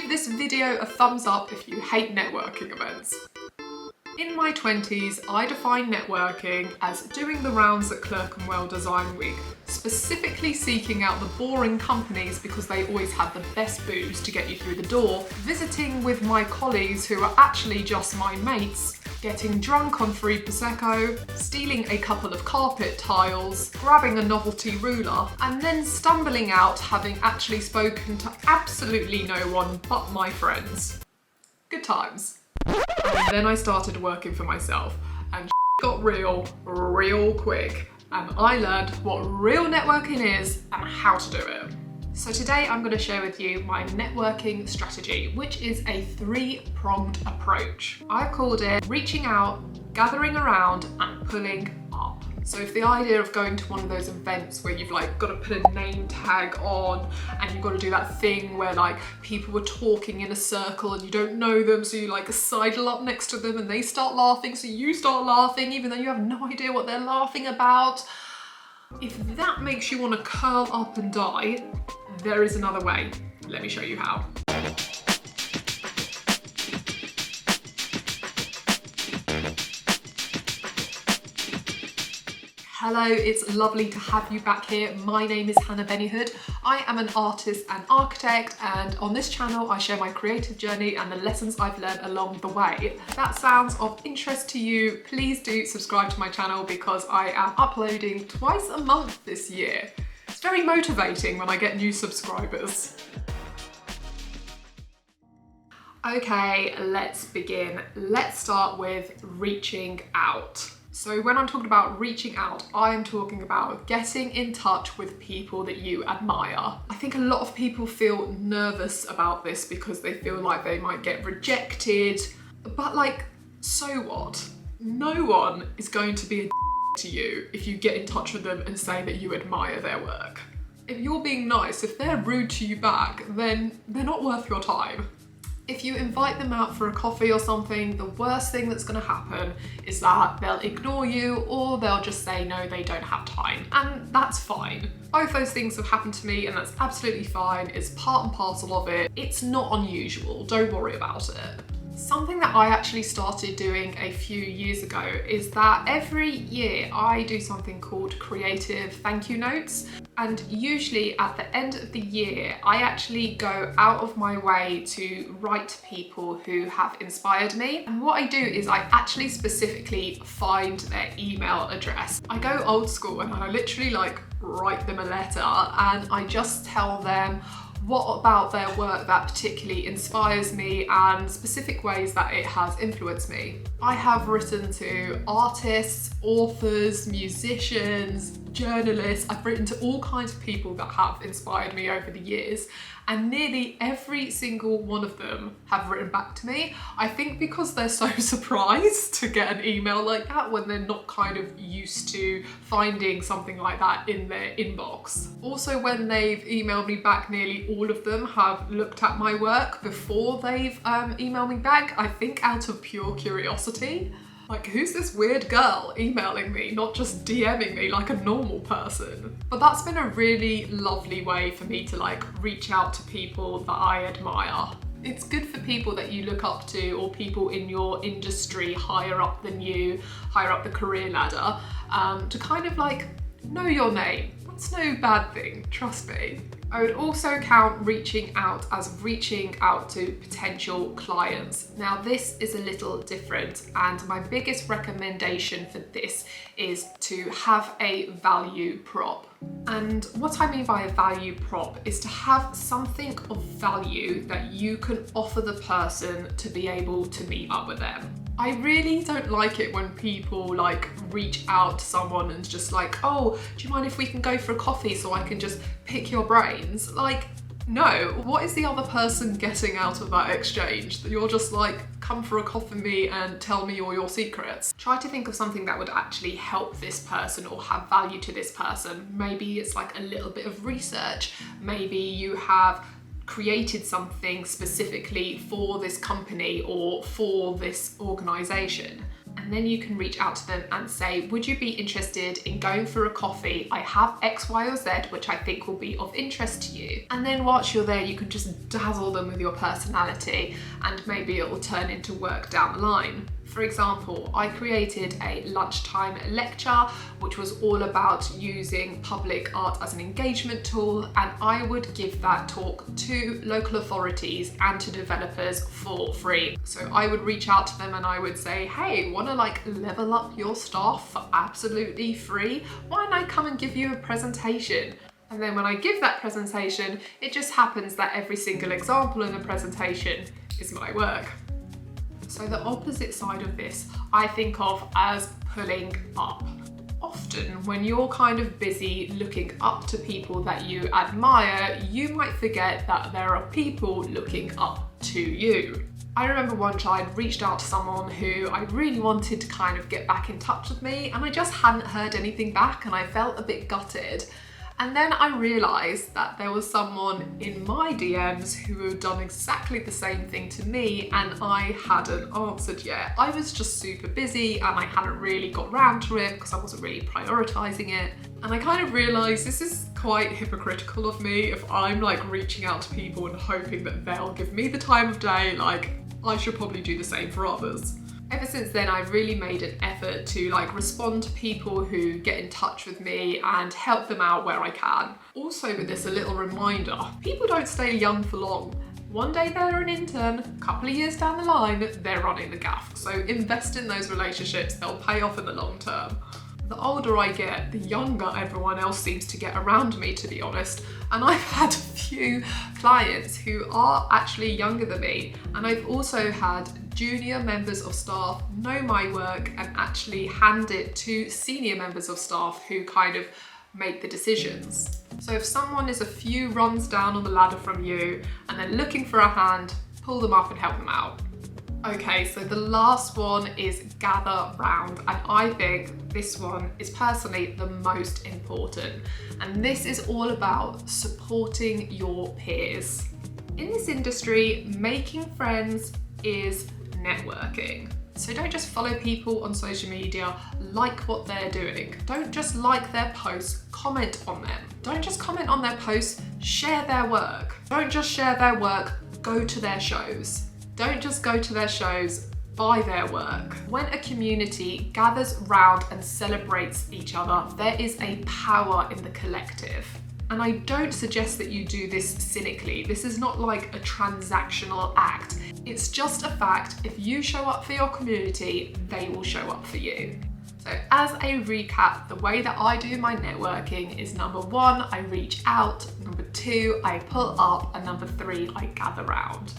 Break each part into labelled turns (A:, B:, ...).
A: Give this video a thumbs up if you hate networking events. In my 20s, I defined networking as doing the rounds at Clerkenwell Design Week, specifically seeking out the boring companies because they always had the best booze to get you through the door, visiting with my colleagues who are actually just my mates, getting drunk on free Prosecco, stealing a couple of carpet tiles, grabbing a novelty ruler, and then stumbling out having actually spoken to absolutely no one but my friends. Good times. And then I started working for myself and got real quick, and I learned what real networking is and how to do it. So today I'm going to share with you my networking strategy, which is a three-pronged approach. I've called it reaching out, gathering around, and pulling up. So if the idea of going to one of those events where you've got to put a name tag on and you've got to do that thing where people were talking in a circle and you don't know them, so you sidle up next to them and they start laughing, so you start laughing even though you have no idea what they're laughing about. If that makes you want to curl up and die, there is another way. Let me show you how. Hello, it's lovely to have you back here. My name is Hannah Bennyhood. I am an artist and architect, and on this channel I share my creative journey and the lessons I've learned along the way. If that sounds of interest to you, please do subscribe to my channel because I am uploading twice a month this year. It's very motivating when I get new subscribers. Okay, let's begin. Let's start with reaching out. So when I'm talking about reaching out, I am talking about getting in touch with people that you admire. I think a lot of people feel nervous about this because they feel like they might get rejected, but so what? No one is going to be a to you if you get in touch with them and say that you admire their work. If you're being nice, if they're rude to you back, then they're not worth your time. If you invite them out for a coffee or something, the worst thing that's going to happen is that they'll ignore you or they'll just say no, they don't have time. And that's fine. Both those things have happened to me and that's absolutely fine. It's part and parcel of it. It's not unusual. Don't worry about it. Something that I actually started doing a few years ago is that every year I do something called creative thank you notes. And usually at the end of the year, I actually go out of my way to write to people who have inspired me. And what I do is I actually specifically find their email address. I go old school and I literally write them a letter and I just tell them what about their work that particularly inspires me and specific ways that it has influenced me. I have written to artists, authors, musicians, journalists. I've written to all kinds of people that have inspired me over the years, and nearly every single one of them have written back to me. I think because they're so surprised to get an email like that when they're not kind of used to finding something like that in their inbox. Also, when they've emailed me back, nearly all of them have looked at my work before they've emailed me back, I think out of pure curiosity. Who's this weird girl emailing me, not just DMing me like a normal person? But that's been a really lovely way for me to reach out to people that I admire. It's good for people that you look up to or people in your industry higher up than you, higher up the career ladder, to kind of know your name. That's no bad thing, trust me. I would also count reaching out as reaching out to potential clients. Now this is a little different, and my biggest recommendation for this is to have a value prop. And what I mean by a value prop is to have something of value that you can offer the person to be able to meet up with them. I really don't like it when people reach out to someone and just oh, do you mind if we can go for a coffee so I can just pick your brains? No, what is the other person getting out of that exchange? That you're just come for a coffee with me and tell me all your secrets. Try to think of something that would actually help this person or have value to this person. Maybe it's a little bit of research. Maybe you have created something specifically for this company or for this organization. And And then you can reach out to them and say, would you be interested in going for a coffee? I have X, Y, or Z, which I think will be of interest to you. And then whilst you're there, you can just dazzle them with your personality, and maybe it will turn into work down the line. For example, I created a lunchtime lecture, which was all about using public art as an engagement tool, and I would give that talk to local authorities and to developers for free. So I would reach out to them and I would say, hey, wanna like level up your staff for absolutely free? Why don't I come and give you a presentation? And then when I give that presentation, it just happens that every single example in the presentation is my work. So the opposite side of this, I think of as pulling up. Often when you're kind of busy looking up to people that you admire, you might forget that there are people looking up to you. I remember once I'd reached out to someone who I really wanted to kind of get back in touch with me, and I just hadn't heard anything back and I felt a bit gutted. And then I realised that there was someone in my DMs who had done exactly the same thing to me, and I hadn't answered yet. I was just super busy and I hadn't really got round to it because I wasn't really prioritising it. And I kind of realised this is quite hypocritical of me. If I'm like reaching out to people and hoping that they'll give me the time of day, like I should probably do the same for others. Ever since then, I've really made an effort to like respond to people who get in touch with me and help them out where I can. Also with this, a little reminder, people don't stay young for long. One day they're an intern, a couple of years down the line, they're running the gaff. So invest in those relationships, they'll pay off in the long term. The older I get, the younger everyone else seems to get around me, to be honest. And I've had a few clients who are actually younger than me. And I've also had junior members of staff know my work and actually hand it to senior members of staff who kind of make the decisions. So if someone is a few runs down on the ladder from you and they're looking for a hand, pull them up and help them out. Okay, so the last one is gather round, and I think this one is personally the most important. And this is all about supporting your peers. In this industry, making friends is networking. So don't just follow people on social media, like what they're doing. Don't just like their posts, comment on them. Don't just comment on their posts, share their work. Don't just share their work, go to their shows. Don't just go to their shows, buy their work. When a community gathers round and celebrates each other, there is a power in the collective. And I don't suggest that you do this cynically. This is not like a transactional act. It's just a fact. If you show up for your community, they will show up for you. So as a recap, the way that I do my networking is number 1, I reach out, number 2, I pull up, and number 3, I gather round.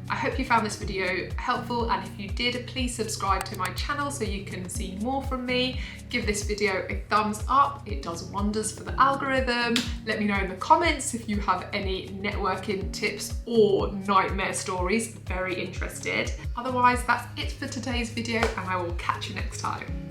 A: I hope you found this video helpful, and if you did, please subscribe to my channel so you can see more from me. Give this video a thumbs up, it does wonders for the algorithm. Let me know in the comments if you have any networking tips or nightmare stories, very interested. Otherwise, that's it for today's video, and I will catch you next time.